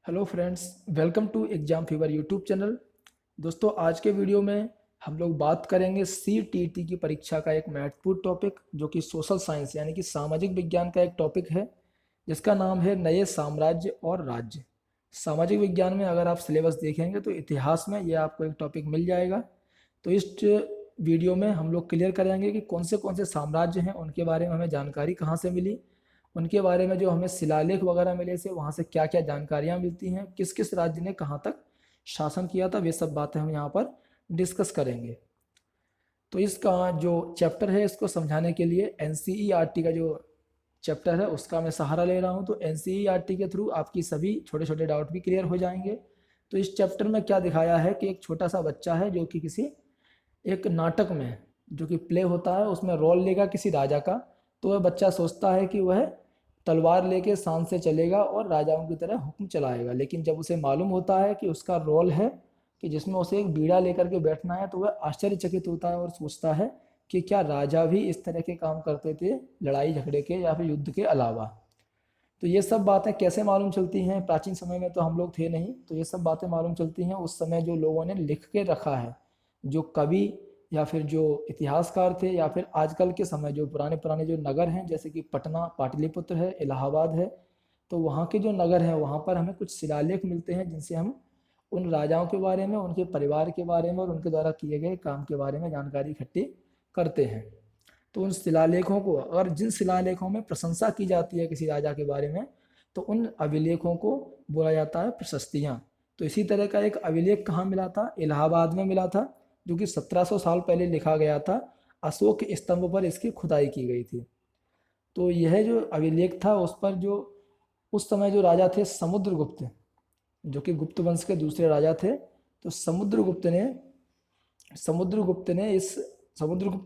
Hello friends, welcome to exam fever YouTube channel. दोस्तों, आज के वीडियो में हम लोग बात करेंगे CTET की परीक्षा का एक महत्वपूर्ण टॉपिक जो कि सोशल साइंस यानी कि सामाजिक विज्ञान का एक टॉपिक है, जिसका नाम है नए साम्राज्य और राज्य। सामाजिक विज्ञान में अगर आप सिलेबस देखेंगे तो इतिहास में यह आपको एक टॉपिक मिल जाएगा। तो इस वीडियो में हम लोग क्लियर करेंगे कि कौन से साम्राज्य हैं, उनके बारे में हमें जानकारी कहाँ से मिली, उनके बारे में जो हमें शिलालेख वगैरह मिले से वहाँ से क्या क्या जानकारियाँ मिलती हैं, किस किस राज्य ने कहाँ तक शासन किया था, वे सब बातें हम यहाँ पर डिस्कस करेंगे। तो इसका जो चैप्टर है इसको समझाने के लिए NCERT का जो चैप्टर है उसका मैं सहारा ले रहा हूँ। तो NCERT के थ्रू आपकी सभी छोटे छोटे डाउट भी क्लियर हो जाएंगे। तो इस चैप्टर में क्या दिखाया है कि एक छोटा सा बच्चा है जो कि किसी एक नाटक में जो कि प्ले होता है उसमें रोल लेगा किसी राजा का। तो वह बच्चा सोचता है कि वह तलवार लेके शान से चलेगा और राजाओं की तरह हुक्म चलाएगा, लेकिन जब उसे मालूम होता है कि उसका रोल है कि जिसमें उसे एक बीड़ा लेकर के बैठना है, तो वह आश्चर्यचकित होता है और सोचता है कि क्या राजा भी इस तरह के काम करते थे लड़ाई झगड़े के या फिर युद्ध के अलावा। तो ये सब बातें कैसे मालूम चलती हैं? प्राचीन समय में तो हम लोग थे नहीं, तो ये सब बातें मालूम चलती हैं उस समय जो लोगों ने लिख के रखा है, जो कवि या फिर जो इतिहासकार थे, या फिर आजकल के समय जो पुराने पुराने जो नगर हैं जैसे कि पटना, पाटलिपुत्र है, इलाहाबाद है, तो वहाँ के जो नगर हैं वहाँ पर हमें कुछ शिलालेख मिलते हैं जिनसे हम उन राजाओं के बारे में, उनके परिवार के बारे में और उनके द्वारा किए गए काम के बारे में जानकारी इकट्ठी करते हैं। तो उन शिलालेखों को, अगर जिन शिलालेखों में प्रशंसा की जाती है किसी राजा के बारे में, तो उन अभिलेखों को बोला जाता है प्रशस्तियाँ। तो इसी तरह का एक अभिलेख कहाँ मिला था? इलाहाबाद में मिला था, जो कि 1700 साल पहले लिखा गया था। अशोक स्तंभ पर इसकी खुदाई की गई थी। तो यह जो अभिलेख था उस पर जो उस समय जो राजा थे समुद्रगुप्त, जो कि गुप्त वंश के दूसरे राजा थे, तो समुद्रगुप्त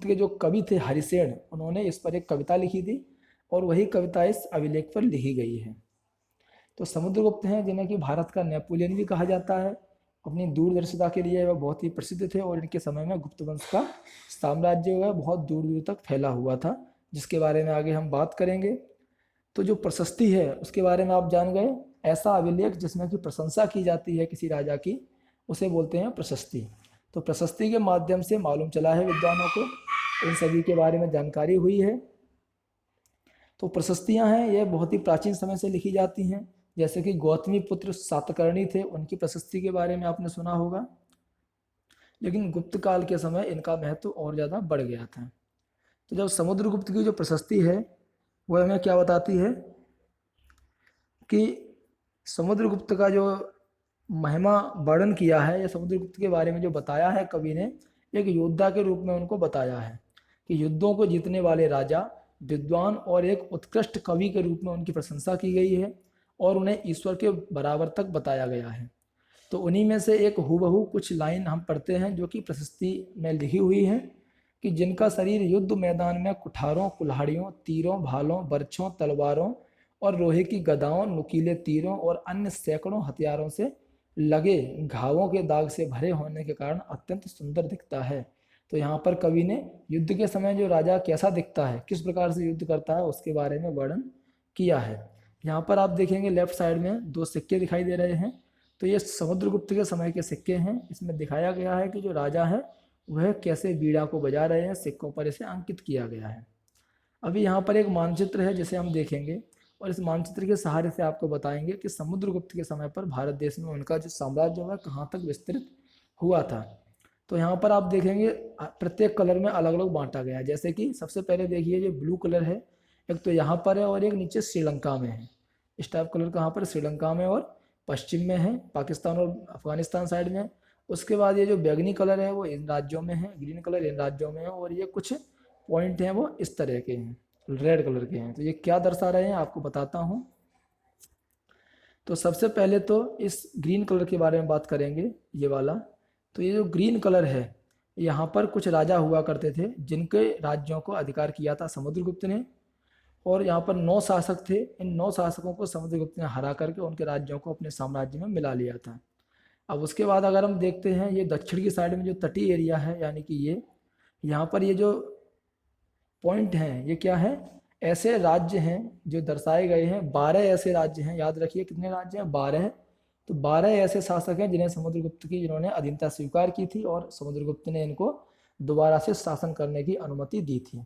के जो कवि थे हरिसेन, उन्होंने इस पर एक कविता लिखी थी और वही कविता इस अभिलेख पर लिखी गई है। तो समुद्रगुप्त हैं जिन्हें कि भारत का नेपोलियन भी कहा जाता है। अपनी दूरदर्शिता के लिए वह बहुत ही प्रसिद्ध थे और इनके समय में गुप्त वंश का साम्राज्य वह बहुत दूर दूर तक फैला हुआ था, जिसके बारे में आगे हम बात करेंगे। तो जो प्रशस्ति है उसके बारे में आप जान गए। ऐसा अभिलेख जिसमें कि प्रशंसा की जाती है किसी राजा की, उसे बोलते हैं प्रशस्ति। तो प्रशस्ति के माध्यम से मालूम चला है विद्वानों को, इन सभी के बारे में जानकारी हुई है। तो प्रशस्तियां हैं ये बहुत ही प्राचीन समय से लिखी जाती हैं, जैसे कि गौतमी पुत्र सातकर्णी थे, उनकी प्रशस्ति के बारे में आपने सुना होगा। लेकिन गुप्त काल के समय इनका महत्व और ज़्यादा बढ़ गया था। तो जब समुद्रगुप्त की जो प्रशस्ति है वह हमें क्या बताती है कि समुद्रगुप्त का जो महिमा वर्णन किया है, या समुद्रगुप्त के बारे में जो बताया है कवि ने, एक योद्धा के रूप में उनको बताया है कि युद्धों को जीतने वाले राजा, विद्वान और एक उत्कृष्ट कवि के रूप में उनकी प्रशंसा की गई है और उन्हें ईश्वर के बराबर तक बताया गया है। तो उन्हीं में से एक हूबहू कुछ लाइन हम पढ़ते हैं जो कि प्रशस्ति में लिखी हुई है कि जिनका शरीर युद्ध मैदान में कुठारों, कुल्हाड़ियों, तीरों, भालों, बर्छों, तलवारों और लोहे की गदाओं, नुकीले तीरों और अन्य सैकड़ों हथियारों से लगे घावों के दाग से भरे होने के कारण अत्यंत सुंदर दिखता है। तो यहाँ पर कवि ने युद्ध के समय जो राजा कैसा दिखता है, किस प्रकार से युद्ध करता है, उसके बारे में वर्णन किया है। यहाँ पर आप देखेंगे लेफ्ट साइड में दो सिक्के दिखाई दे रहे हैं। तो ये समुद्रगुप्त के समय के सिक्के हैं। इसमें दिखाया गया है कि जो राजा है वह कैसे बीड़ा को बजा रहे हैं, सिक्कों पर इसे अंकित किया गया है। अभी यहाँ पर एक मानचित्र है जिसे हम देखेंगे और इस मानचित्र के सहारे से आपको बताएंगे कि समुद्रगुप्त के समय पर भारत देश में उनका जो साम्राज्य है कहाँ तक विस्तृत हुआ था। तो यहाँ पर आप देखेंगे प्रत्येक कलर में अलग अलग बांटा गया है। जैसे कि सबसे पहले देखिए जो ब्लू कलर है, एक तो यहाँ पर है और एक नीचे श्रीलंका में है। इस टाइप कलर कहाँ पर? श्रीलंका में और पश्चिम में है, पाकिस्तान और अफगानिस्तान साइड में। उसके बाद ये जो बैगनी कलर है वो इन राज्यों में है, ग्रीन कलर इन राज्यों में है, और ये कुछ पॉइंट हैं वो इस तरह के हैं, रेड कलर के हैं। तो ये क्या दर्शा रहे हैं आपको बताता हूँ। तो सबसे पहले तो इस ग्रीन कलर के बारे में बात करेंगे, ये वाला। तो ये जो ग्रीन कलर है, यहाँ पर कुछ राजा हुआ करते थे जिनके राज्यों को अधिकार किया था समुद्रगुप्त ने, और यहाँ पर 9 शासक थे। इन 9 शासकों को समुद्रगुप्त ने हरा करके उनके राज्यों को अपने साम्राज्य में मिला लिया था। अब उसके बाद अगर हम देखते हैं ये दक्षिण की साइड में जो तटीय एरिया है, यानी कि ये यहाँ पर ये जो पॉइंट हैं ये क्या है? ऐसे राज्य हैं जो दर्शाए गए हैं। 12 ऐसे राज्य हैं, याद रखिए कितने राज्य हैं? 12। तो 12 ऐसे शासक हैं जिन्हें समुद्रगुप्त की जिन्होंने अधीनता स्वीकार की थी और समुद्रगुप्त ने इनको दोबारा से शासन करने की अनुमति दी थी।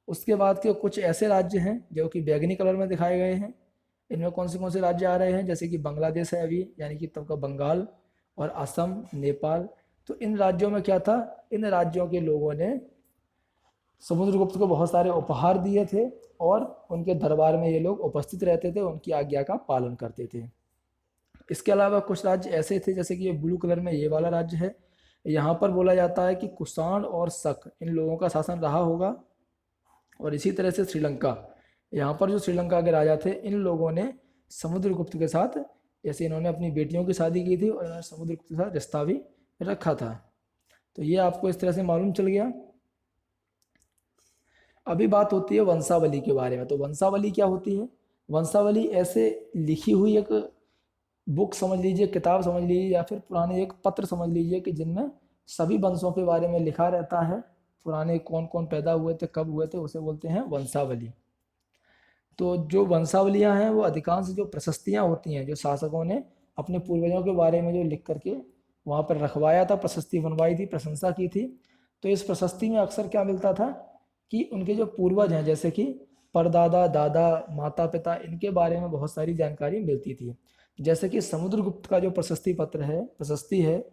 उसके बाद के कुछ ऐसे राज्य हैं जो कि बैगनी कलर में दिखाए गए हैं। इनमें कौन से राज्य आ रहे हैं, जैसे कि बांग्लादेश है अभी, यानी कि तब का बंगाल, और असम, नेपाल। तो इन राज्यों में क्या था, इन राज्यों के लोगों ने समुद्रगुप्त को बहुत सारे उपहार दिए थे और उनके दरबार में ये लोग उपस्थित रहते थे, उनकी आज्ञा का पालन करते थे। इसके अलावा कुछ राज्य ऐसे थे, जैसे कि ये ब्लू कलर में ये वाला राज्य है, यहाँ पर बोला जाता है कि कुषाण और शक इन लोगों का शासन रहा होगा। और इसी तरह से श्रीलंका, यहाँ पर जो श्रीलंका के राजा थे, इन लोगों ने समुद्रगुप्त के साथ, जैसे इन्होंने अपनी बेटियों की शादी की थी और इन्होंने समुद्रगुप्त के साथ रिश्ता भी रखा था। तो ये आपको इस तरह से मालूम चल गया। अभी बात होती है वंशावली के बारे में। तो वंशावली क्या होती है, वंशावली ऐसे लिखी हुई एक बुक समझ लीजिए, किताब समझ लीजिए, या फिर पुराने एक पत्र समझ लीजिए कि जिनमें सभी वंशों के बारे में लिखा रहता है, पुराने कौन कौन पैदा हुए थे, कब हुए थे, उसे बोलते हैं वंशावली। तो जो वंशावलियां हैं वो अधिकांश जो प्रशस्तियां होती हैं, जो शासकों ने अपने पूर्वजों के बारे में जो लिख करके वहाँ पर रखवाया था, प्रशस्ति बनवाई थी, प्रशंसा की थी, तो इस प्रशस्ति में अक्सर क्या मिलता था कि उनके जो पूर्वज हैं, जैसे कि परदादा, दादा, माता पिता, इनके बारे में बहुत सारी जानकारी मिलती थी। जैसे कि समुद्रगुप्त का जो प्रशस्ति पत्र है, प्रशस्ति है,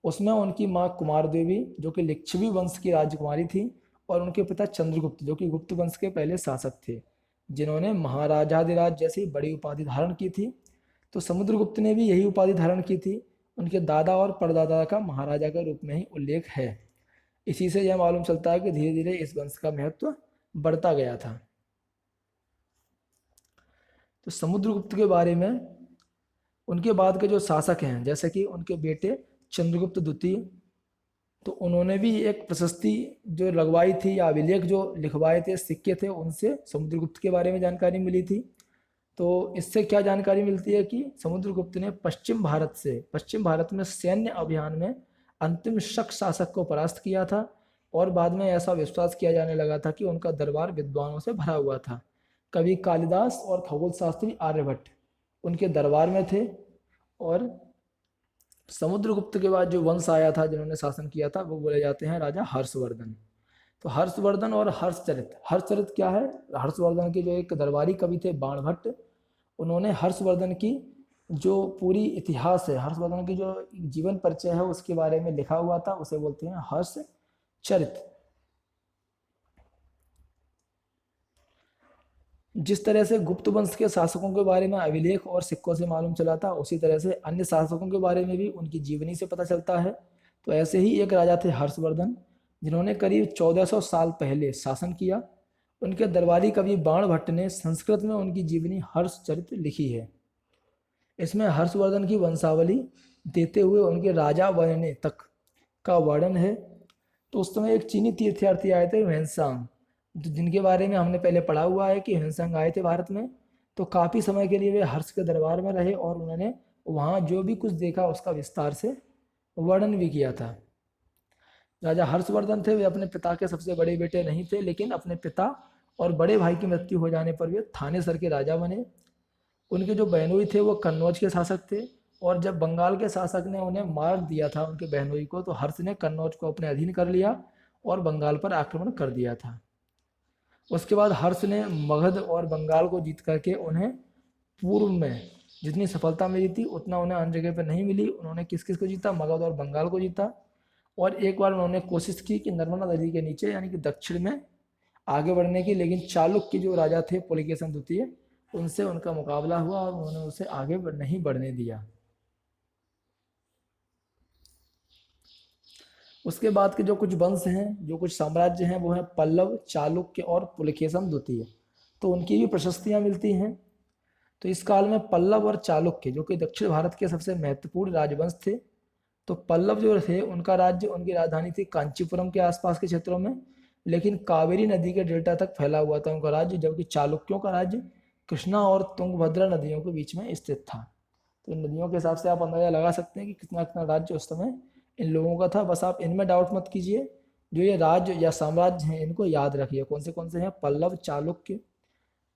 उसमें उनकी माँ कुमार देवी जो कि लिच्छवी वंश की राजकुमारी थी, और उनके पिता चंद्रगुप्त जो कि गुप्त वंश के पहले शासक थे, जिन्होंने महाराजाधिराज जैसी बड़ी उपाधि धारण की थी। तो समुद्रगुप्त ने भी यही उपाधि धारण की थी। उनके दादा और परदादा का महाराजा के रूप में ही उल्लेख है। इसी से यह मालूम चलता है कि धीरे धीरे इस वंश का महत्व बढ़ता गया था। तो समुद्रगुप्त के बारे में, उनके बाद के जो शासक हैं, जैसे कि उनके बेटे चंद्रगुप्त द्वितीय, तो उन्होंने भी एक प्रशस्ति जो लगवाई थी या अभिलेख जो लिखवाए थे, सिक्के थे, उनसे समुद्रगुप्त के बारे में जानकारी मिली थी। तो इससे क्या जानकारी मिलती है कि समुद्रगुप्त ने पश्चिम भारत में सैन्य अभियान में अंतिम शक शासक को परास्त किया था, और बाद में ऐसा विश्वास किया जाने लगा था कि उनका दरबार विद्वानों से भरा हुआ था। कवि कालिदास और खगोल शास्त्री आर्यभट्ट उनके दरबार में थे। और समुद्रगुप्त के बाद जो वंश आया था, जिन्होंने शासन किया था, वो बोले जाते हैं राजा हर्षवर्धन। तो हर्षवर्धन और हर्षचरित क्या है, हर्षवर्धन के जो एक दरबारी कवि थे बाणभट्ट, उन्होंने हर्षवर्धन की जो पूरी इतिहास है, हर्षवर्धन की जो जीवन परिचय है, उसके बारे में लिखा हुआ था, उसे बोलते हैं हर्षचरित। जिस तरह से गुप्त वंश के शासकों के बारे में अभिलेख और सिक्कों से मालूम चला था, उसी तरह से अन्य शासकों के बारे में भी उनकी जीवनी से पता चलता है। तो ऐसे ही एक राजा थे हर्षवर्धन, जिन्होंने करीब 1400 साल पहले शासन किया। उनके दरबारी कवि बाणभट्ट ने संस्कृत में उनकी जीवनी हर्षचरित लिखी है। इसमें हर्षवर्धन की वंशावली देते हुए उनके राजा बनने तक का वर्णन है। तो उस समय एक चीनी तीर्थयार्थी आए थे, ह्वेनसांग, जिनके बारे में हमने पहले पढ़ा हुआ है कि ह्वेनसांग आए थे भारत में। तो काफ़ी समय के लिए वे हर्ष के दरबार में रहे और उन्होंने वहाँ जो भी कुछ देखा उसका विस्तार से वर्णन भी किया था। राजा हर्षवर्धन थे, वे अपने पिता के सबसे बड़े बेटे नहीं थे, लेकिन अपने पिता और बड़े भाई की मृत्यु हो जाने पर वे थानेसर के राजा बने। उनके जो बहनोई थे वो कन्नौज के शासक थे, और जब बंगाल के शासक ने उन्हें मार दिया था उनके बहनोई को, तो हर्ष ने कन्नौज को अपने अधीन कर लिया और बंगाल पर आक्रमण कर दिया था। उसके बाद हर्ष ने मगध और बंगाल को जीत करके उन्हें पूर्व में जितनी सफलता मिली थी उतना उन्हें अन्य जगह पर नहीं मिली। उन्होंने किस किस को जीता, मगध और बंगाल को जीता। और एक बार उन्होंने कोशिश की कि नर्मदा नदी के नीचे यानी कि दक्षिण में आगे बढ़ने की, लेकिन चालुक्य जो राजा थे पुलकेशन द्वितीय, उनसे उनका मुकाबला हुआ और उन्होंने उसे आगे नहीं बढ़ने दिया। उसके बाद के जो कुछ वंश हैं, जो कुछ साम्राज्य हैं, वो हैं पल्लव, चालुक्य और पुलकेशन द्वितीय। तो उनकी भी प्रशस्तियां मिलती हैं। तो इस काल में पल्लव और चालुक्य जो कि दक्षिण भारत के सबसे महत्वपूर्ण राजवंश थे। तो पल्लव जो थे उनका राज्य, उनकी राजधानी थी कांचीपुरम के आसपास के क्षेत्रों में, लेकिन कावेरी नदी के डेल्टा तक फैला हुआ था उनका राज्य, जबकि चालुक्यों का राज्य कृष्णा और तुंगभद्रा नदियों के बीच में स्थित था। तो इन नदियों के हिसाब से आप अंदाजा लगा सकते हैं कि कितना कितना राज्य उस समय इन लोगों का था। बस आप इनमें डाउट मत कीजिए, जो ये राज्य या साम्राज्य हैं इनको याद रखिए कौन से हैं, पल्लव, चालुक्य,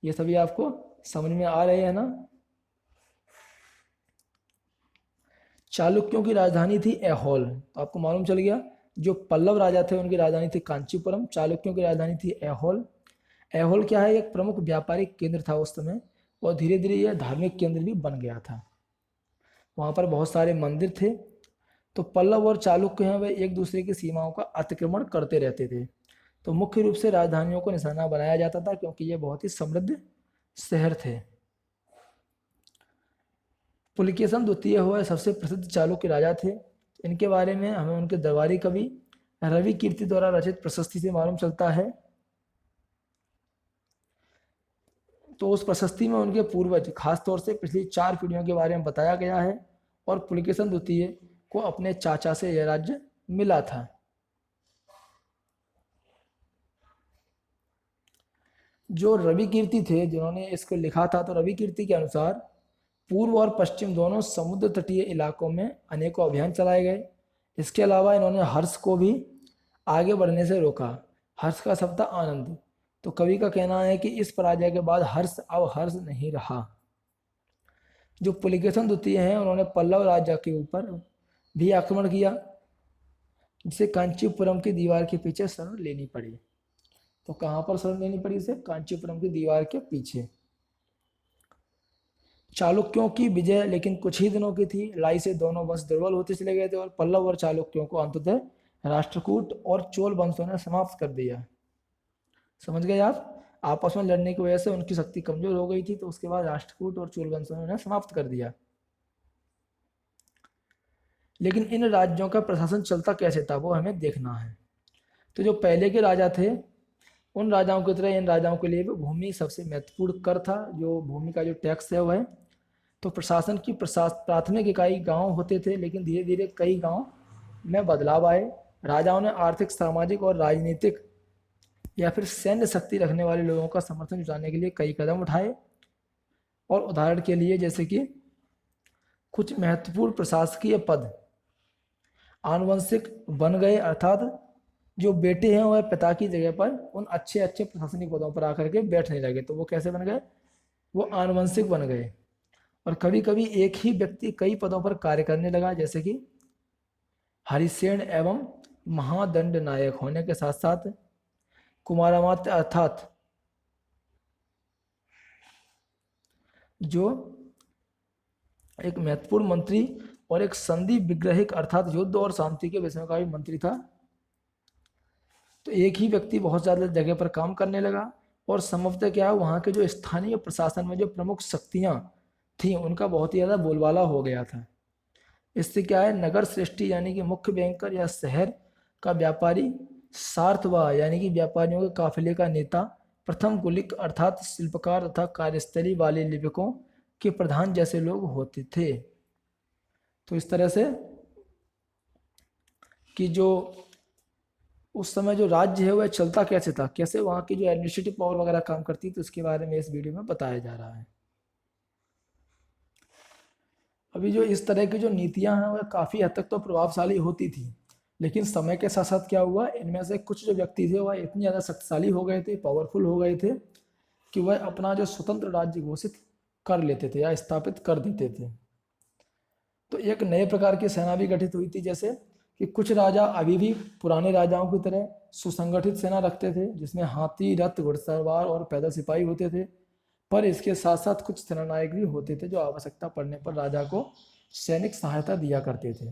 ये सभी आपको समझ में आ रहे हैं ना। चालुक्यों की राजधानी थी ऐहोल। तो आपको मालूम चल गया, जो पल्लव राजा थे उनकी राजधानी थी कांचीपुरम, चालुक्यों की राजधानी थी ऐहोल। ऐहोल क्या है, एक प्रमुख व्यापारिक केंद्र था उस समय, और धीरे धीरे यह धार्मिक केंद्र भी बन गया था। वहाँ पर बहुत सारे मंदिर थे। तो पल्लव और चालुक्य हैं वे एक दूसरे की सीमाओं का अतिक्रमण करते रहते थे। तो मुख्य रूप से राजधानियों को निशाना बनाया जाता था क्योंकि ये बहुत ही समृद्ध शहर थे। पुलकेशन द्वितीय हुए सबसे प्रसिद्ध चालुक्य राजा थे। इनके बारे में हमें उनके दरबारी कवि रवि कीर्ति द्वारा रचित प्रशस्ति से मालूम चलता है। तो उस प्रशस्ति में उनके पूर्वज, खासतौर से पिछली 4 पीढ़ियों के बारे में बताया गया है, और पुलकेशन द्वितीय को अपने चाचा से यह राज्य मिला था। जो रवि कीर्ति थे जिन्होंने इसको लिखा था, तो रवि कीर्ति के अनुसार पूर्व और पश्चिम दोनों समुद्र तटीय इलाकों में अनेकों अभियान चलाए गए। इसके अलावा इन्होंने हर्ष को भी आगे बढ़ने से रोका। हर्ष का शब्द था आनंद। तो कवि का कहना है कि इस पराजय के बाद हर्ष अब हर्ष नहीं रहा। जो पुलकेशन द्वितीय हैं उन्होंने पल्लव राज्य के ऊपर भी आक्रमण किया, जिसे कांचीपुरम की दीवार के पीछे शरण लेनी पड़ी। तो कहाँ पर शरण लेनी पड़ी इसे? कांचीपुरम की दीवार के पीछे। चालुक्यों की विजय लेकिन कुछ ही दिनों की थी। लड़ाई से दोनों वंश दुर्बल होते चले गए थे और पल्लव और चालुक्यों को अंततः राष्ट्रकूट और चोल वंशों ने समाप्त कर दिया। समझ गए आप? आपस में लड़ने की वजह से उनकी शक्ति कमजोर हो गई थी, तो उसके बाद राष्ट्रकूट और चोल वंशों ने उन्हें समाप्त कर दिया। लेकिन इन राज्यों का प्रशासन चलता कैसे था वो हमें देखना है। तो जो पहले के राजा थे उन राजाओं की तरह इन राजाओं के लिए भी भूमि सबसे महत्वपूर्ण कर था। जो भूमि का जो टैक्स है वह है। तो प्रशासन की प्राथमिक इकाई गांव होते थे, लेकिन धीरे धीरे कई गांव में बदलाव आए। राजाओं ने आर्थिक, सामाजिक और राजनीतिक या फिर सैन्य शक्ति रखने वाले लोगों का समर्थन जुटाने के लिए कई कदम उठाए। और उदाहरण के लिए जैसे कि कुछ महत्वपूर्ण प्रशासकीय पद आनुवंशिक बन गए, अर्थात जो बेटे हैं वह पिता की जगह पर उन अच्छे अच्छे प्रशासनिक पदों पर आकर के बैठने लगे। तो वो कैसे बन गए? वो आनुवंशिक बन गए। और कभी कभी एक ही व्यक्ति कई पदों पर कार्य करने लगा, जैसे कि हरिसेन एवं महादंड नायक होने के साथ साथ कुमारामात्य अर्थात जो एक महत्वपूर्ण मंत्री और एक संधि विग्रहिक अर्थात युद्ध और शांति के विषयों का भी मंत्री था। तो एक ही व्यक्ति बहुत ज़्यादा जगह पर काम करने लगा और संभवतः क्या है, वहाँ के जो स्थानीय प्रशासन में जो प्रमुख शक्तियाँ थीं उनका बहुत ही ज़्यादा बोलबाला हो गया था। इससे क्या है, नगर श्रेष्ठी यानी कि मुख्य बैंकर या शहर का व्यापारी, सार्थवा यानी कि व्यापारियों के काफिले का नेता, प्रथम कुलिक अर्थात शिल्पकार तथा कार्यस्थली वाले लिपिकों के प्रधान जैसे लोग होते थे। तो इस तरह से कि जो उस समय जो राज्य है वह चलता कैसे था, कैसे वहाँ की जो एडमिनिस्ट्रेटिव पावर वगैरह काम करती, तो इसके बारे में इस वीडियो में बताया जा रहा है। अभी जो इस तरह की जो नीतियां हैं वह काफ़ी हद तक तो प्रभावशाली होती थी, लेकिन समय के साथ साथ क्या हुआ, इनमें से कुछ जो व्यक्ति थे वह इतनी ज़्यादा शक्तिशाली हो गए थे, पावरफुल हो गए थे कि वह अपना जो स्वतंत्र राज्य घोषित कर लेते थे या स्थापित कर देते थे। तो एक नए प्रकार की सेना भी गठित हुई थी, जैसे कि कुछ राजा अभी भी पुराने राजाओं की तरह सुसंगठित सेना रखते थे जिसमें हाथी, रथ, घुड़सवार और पैदल सिपाही होते थे। पर इसके साथ साथ कुछ सेनानायक भी होते थे जो आवश्यकता पड़ने पर राजा को सैनिक सहायता दिया करते थे।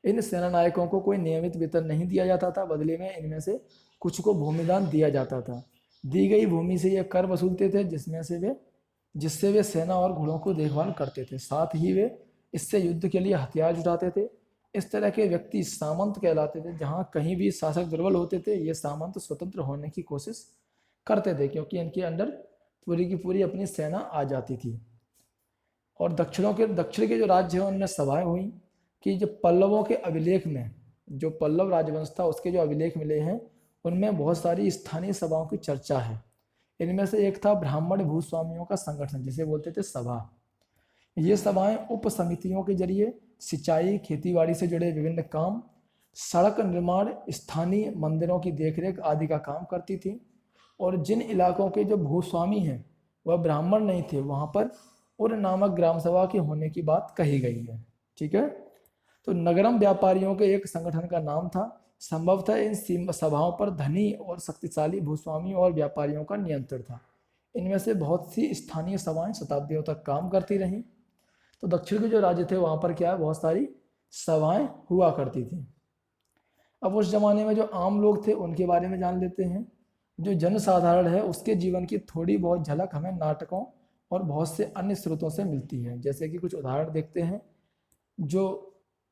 इन सेनानायकों को कोई नियमित वेतन नहीं दिया जाता था, बदले में इनमें से कुछ को भूमिदान दिया जाता था। दी गई भूमि से ये कर वसूलते थे जिससे वे सेना और घोड़ों को देखभाल करते थे। साथ ही वे इससे युद्ध के लिए हथियार जुटाते थे। इस तरह के व्यक्ति सामंत कहलाते थे। जहाँ कहीं भी शासक दुर्बल होते थे ये सामंत स्वतंत्र होने की कोशिश करते थे, क्योंकि इनके अंडर पूरी की पूरी अपनी सेना आ जाती थी। और दक्षिण के जो राज्य हैं उनमें सभाएं हुई कि जो पल्लवों के अभिलेख में, जो पल्लव राजवंश था उसके जो अभिलेख मिले हैं उनमें बहुत सारी स्थानीय सभाओं की चर्चा है। इनमें से एक था ब्राह्मण भूस्वामियों का संगठन, जिसे बोलते थे सभा। ये सभाएं उप समितियों के जरिए सिंचाई, खेतीबाड़ी से जुड़े विभिन्न काम, सड़क निर्माण, स्थानीय मंदिरों की देखरेख आदि का काम करती थी। और जिन इलाकों के जो भूस्वामी हैं वह ब्राह्मण नहीं थे, वहाँ पर उर नामक ग्राम सभा के होने की बात कही गई है। ठीक है। तो नगरम व्यापारियों के एक संगठन का नाम था। संभवतः इन सभाओं पर धनी और शक्तिशाली भूस्वामी और व्यापारियों का नियंत्रण था। इनमें से बहुत सी स्थानीय सभाएं शताब्दियों तक काम करती रहीं। तो दक्षिण के जो राज्य थे वहाँ पर क्या है, बहुत सारी सभाएं हुआ करती थी। अब उस जमाने में जो आम लोग थे उनके बारे में जान लेते हैं। जो जनसाधारण है उसके जीवन की थोड़ी बहुत झलक हमें नाटकों और बहुत से अन्य स्रोतों से मिलती है। जैसे कि कुछ उदाहरण देखते हैं। जो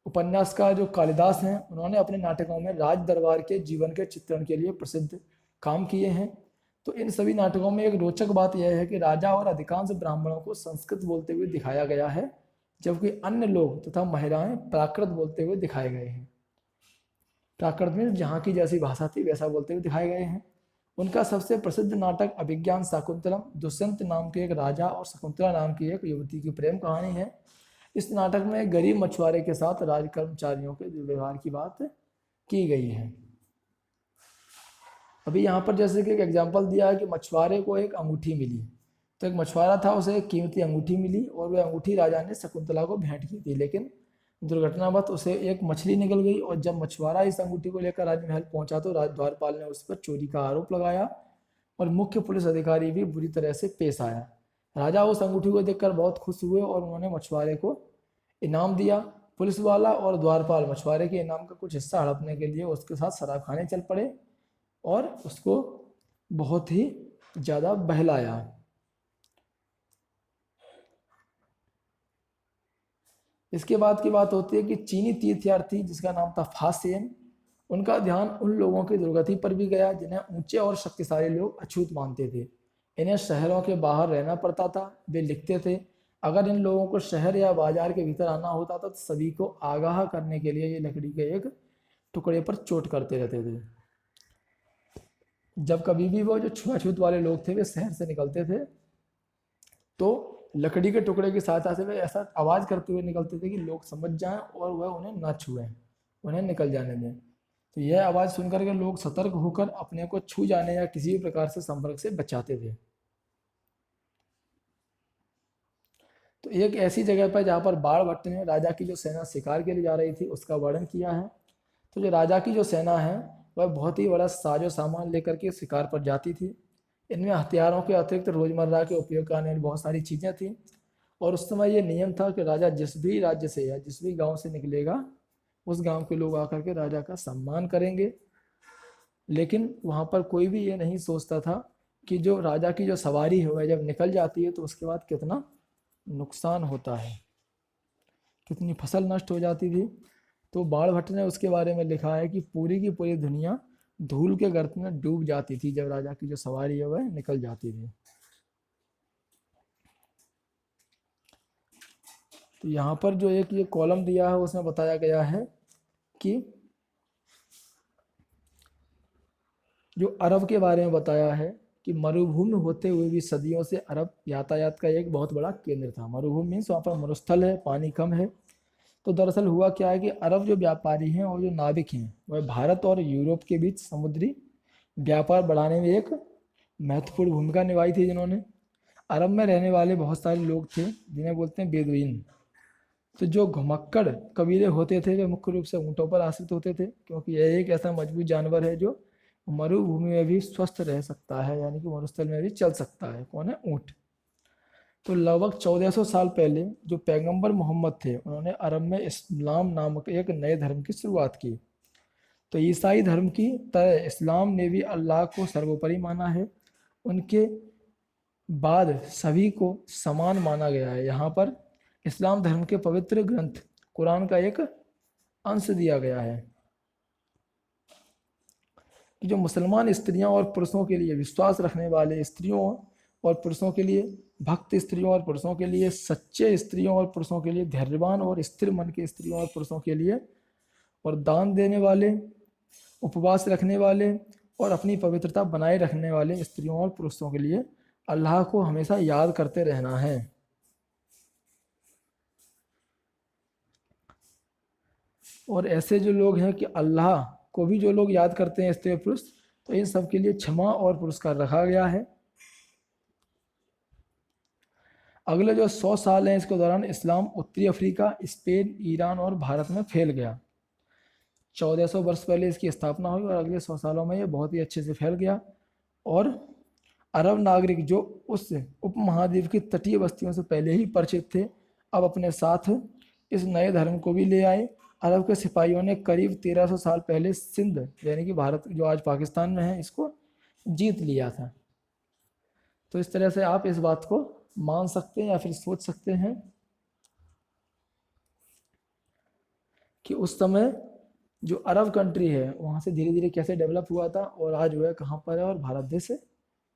उपन्यासकार जो कालिदास हैं उन्होंने अपने नाटकों में राज दरबार के जीवन के चित्रण के लिए प्रसिद्ध काम किए हैं। तो इन सभी नाटकों में एक रोचक बात यह है कि राजा और अधिकांश ब्राह्मणों को संस्कृत बोलते हुए दिखाया गया है, जबकि अन्य लोग तथा महिलाएं प्राकृत बोलते हुए दिखाए गए हैं। प्राकृत में जहाँ की जैसी भाषा थी वैसा बोलते हुए दिखाए गए हैं। उनका सबसे प्रसिद्ध नाटक अभिज्ञान शाकुंतलम दुष्यंत नाम के एक राजा और शकुंतला नाम की एक युवती की प्रेम कहानी है। इस नाटक में एक गरीब मछुआरे के साथ राज कर्मचारियों के दुर्व्यवहार की बात की गई है। अभी यहाँ पर जैसे कि एक एग्जाम्पल दिया है कि मछुआरे को एक अंगूठी मिली। तो एक मछुआरा था, उसे एक कीमती अंगूठी मिली और वह अंगूठी राजा ने शकुंतला को भेंट की थी, लेकिन दुर्घटनावश उसे एक मछली निकल गई। और जब मछुआरा इस अंगूठी को लेकर राजमहल पहुंचा तो द्वारपाल ने उस पर चोरी का आरोप लगाया और मुख्य पुलिस अधिकारी भी बुरी तरह से पेश आया। राजा उस अंगूठी को देखकर बहुत खुश हुए और उन्होंने मछुआरे को इनाम दिया। पुलिस वाला और द्वारपाल मछुआरे के इनाम का कुछ हिस्सा हड़पने के लिए उसके साथ शराब खाने चल पड़े और उसको बहुत ही ज़्यादा बहलाया। इसके बाद की बात होती है कि चीनी तीर्थयात्री जिसका नाम था फासेन, उनका ध्यान उन लोगों की दुर्गति पर भी गया जिन्हें ऊंचे और शक्तिशाली लोग अछूत मानते थे। इन्हें शहरों के बाहर रहना पड़ता था। वे लिखते थे, अगर इन लोगों को शहर या बाजार के भीतर आना होता था तो सभी को आगाह करने के लिए ये लकड़ी के एक टुकड़े पर चोट करते रहते थे। जब कभी भी वो जो छुआछूत वाले लोग थे वे शहर से निकलते थे तो लकड़ी के टुकड़े की सहायता से वे ऐसा आवाज़ करते हुए निकलते थे कि लोग समझ जाएं और वह उन्हें ना छुएं, उन्हें निकल जाने दें। तो यह आवाज़ सुनकर के लोग सतर्क होकर अपने को छू जाने या किसी भी प्रकार से संपर्क से बचाते थे। तो एक ऐसी जगह पर जहाँ पर बाणभट्ट ने राजा की जो सेना शिकार के लिए जा रही थी उसका वर्णन किया है। तो जो राजा की जो सेना है वह बहुत ही बड़ा साजो सामान लेकर के शिकार पर जाती थी। इनमें हथियारों के अतिरिक्त रोजमर्रा के उपयोग करने वाली बहुत सारी चीज़ें थी। और उस समय ये नियम था कि राजा जिस भी राज्य से या जिस भी गांव से निकलेगा उस गांव के लोग आकर के राजा का सम्मान करेंगे। लेकिन वहाँ पर कोई भी ये नहीं सोचता था कि जो राजा की जो सवारी है वह जब निकल जाती है तो उसके बाद कितना नुकसान होता है, कितनी फसल नष्ट हो जाती थी। तो बाणभट्ट ने उसके बारे में लिखा है कि पूरी की पूरी दुनिया धूल के गर्त में डूब जाती थी जब राजा की जो सवारी है वह निकल जाती थी। तो यहाँ पर जो एक ये कॉलम दिया है उसमें बताया गया है कि जो अरब के बारे में बताया है कि मरुभूमि होते हुए भी सदियों से अरब यातायात का एक बहुत बड़ा केंद्र था। मरुभूमि मीन्स वहाँ पर मरुस्थल है, पानी कम है। तो दरअसल हुआ क्या है कि अरब जो व्यापारी हैं और जो नाविक हैं वह भारत और यूरोप के बीच समुद्री व्यापार बढ़ाने में एक महत्वपूर्ण भूमिका निभाई थी। जिन्होंने अरब में रहने वाले बहुत सारे लोग थे जिन्हें बोलते हैं बेदुइन। तो जो घुमक्कड़ कबीले होते थे वे मुख्य रूप से ऊँटों पर आश्रित होते थे, क्योंकि यह एक ऐसा मजबूत जानवर है जो मरुभूमि में भी स्वस्थ रह सकता है, यानी कि मरुस्थल में भी चल सकता है। कौन है? ऊँट। तो लगभग 1400 साल पहले जो पैगंबर मोहम्मद थे उन्होंने अरब में इस्लाम नामक एक नए धर्म की शुरुआत की। तो ईसाई धर्म की तरह इस्लाम ने भी अल्लाह को सर्वोपरि माना है। उनके बाद सभी को समान माना गया है। यहाँ पर इस्लाम धर्म के पवित्र ग्रंथ कुरान का एक अंश दिया गया है कि जो मुसलमान स्त्रियों और पुरुषों के लिए, विश्वास रखने वाले स्त्रियों और पुरुषों के लिए, भक्त स्त्रियों और पुरुषों के लिए, सच्चे स्त्रियों और पुरुषों के लिए, धैर्यवान और स्थिर मन के स्त्रियों और पुरुषों के लिए, और दान देने वाले, उपवास रखने वाले और अपनी पवित्रता बनाए रखने वाले स्त्रियों और पुरुषों के लिए अल्लाह को हमेशा याद करते रहना है। और ऐसे जो लोग हैं कि अल्लाह को भी जो लोग याद करते हैं स्त्री पुरुष, तो इन सब के लिए क्षमा और पुरस्कार रखा गया है। अगले जो 100 साल हैं इसके दौरान इस्लाम उत्तरी अफ्रीका, स्पेन, ईरान और भारत में फैल गया। 1400 वर्ष पहले इसकी स्थापना हुई और अगले 100 सालों में ये बहुत ही अच्छे से फैल गया। और अरब नागरिक जो उस उपमहाद्वीप की तटीय बस्तियों से पहले ही परिचित थे, अब अपने साथ इस नए धर्म को भी ले आए। अरब के सिपाहियों ने करीब 1300 साल पहले सिंध, यानी कि भारत जो आज पाकिस्तान में है, इसको जीत लिया था। तो इस तरह से आप इस बात को मान सकते हैं या फिर सोच सकते हैं कि उस समय जो अरब कंट्री है वहाँ से धीरे धीरे कैसे डेवलप हुआ था और आज जो है कहाँ पर है और भारत देश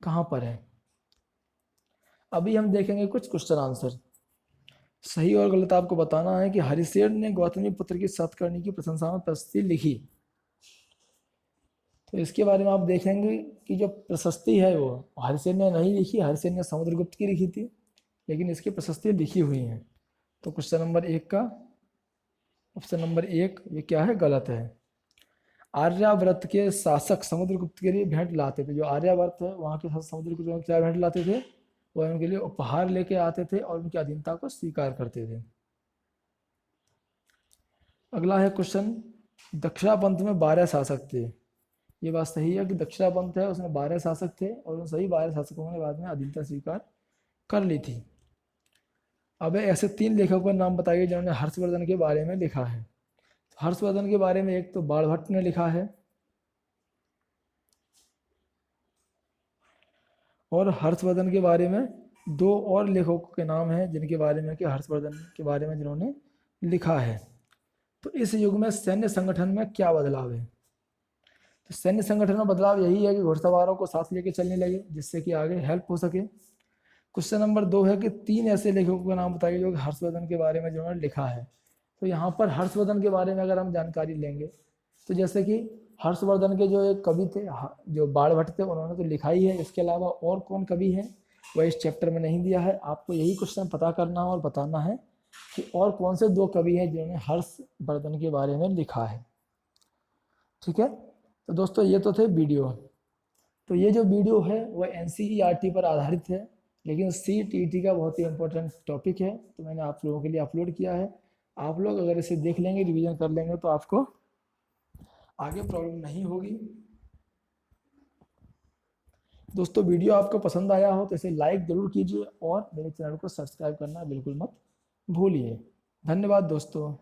कहाँ पर है। अभी हम देखेंगे कुछ क्वेश्चन आंसर। सही और गलत आपको बताना है कि हरिसेन ने गौतमीपुत्र की सतकर्णी की प्रशंसा में प्रशस्ति लिखी। तो इसके बारे में आप देखेंगे कि जो प्रशस्ति है वो हरिसेन ने नहीं लिखी, हरिसेन ने समुद्रगुप्त की लिखी थी, लेकिन इसकी प्रशस्ति लिखी हुई है। तो क्वेश्चन नंबर 1 का ऑप्शन नंबर 1 ये क्या है, गलत है। आर्यावर्त के शासक समुद्रगुप्त के लिए भेंट लाते थे। जो आर्यावर्त है वहाँ के समुद्रगुप्त को क्या भेंट लाते थे, वह उनके लिए उपहार लेके आते थे और उनकी अधीनता को स्वीकार करते थे। अगला है क्वेश्चन, दक्षिणापंथ में 12 शासक थे। ये बात सही है कि दक्षिणापंथ है उसमें 12 शासक थे और उन सभी 12 शासकों ने बाद में अधीनता स्वीकार कर ली थी। अब ऐसे 3 लेखकों का नाम बताइए जिन्होंने हर्षवर्धन के बारे में लिखा है। हर्षवर्धन के बारे में एक तो बाणभट्ट ने लिखा है और हर्षवर्धन के बारे में 2 और लेखकों के नाम हैं जिनके बारे में कि हर्षवर्धन के बारे में जिन्होंने लिखा है। तो इस युग में सैन्य संगठन में क्या बदलाव है। तो सैन्य संगठन में बदलाव यही है कि घुड़सवारों को साथ लेके चलने लगे जिससे कि आगे हेल्प हो सके। क्वेश्चन नंबर 2 है कि 3 ऐसे लेखकों का नाम बताइए जो हर्षवर्धन के बारे में जिन्होंने लिखा है। तो यहाँ पर हर्षवर्धन के बारे में अगर हम जानकारी लेंगे तो जैसे कि हर्षवर्धन के जो एक कवि थे जो बाणभट्ट थे उन्होंने तो लिखा ही है, इसके अलावा और कौन कवि है वह इस चैप्टर में नहीं दिया है। आपको यही क्वेश्चन पता करना और बताना है कि और कौन से 2 कवि हैं जिन्होंने हर्षवर्धन के बारे में लिखा है। ठीक है, तो दोस्तों ये तो थे वीडियो। तो ये जो वीडियो है वह NCERT पर आधारित है, लेकिन CTET का बहुत ही इंपॉर्टेंट टॉपिक है, तो मैंने आप लोगों के लिए अपलोड किया है। आप लोग अगर इसे देख लेंगे, रिवीजन कर लेंगे तो आपको आगे प्रॉब्लम नहीं होगी। दोस्तों वीडियो आपको पसंद आया हो तो इसे लाइक ज़रूर कीजिए और मेरे चैनल को सब्सक्राइब करना बिल्कुल मत भूलिए। धन्यवाद दोस्तों।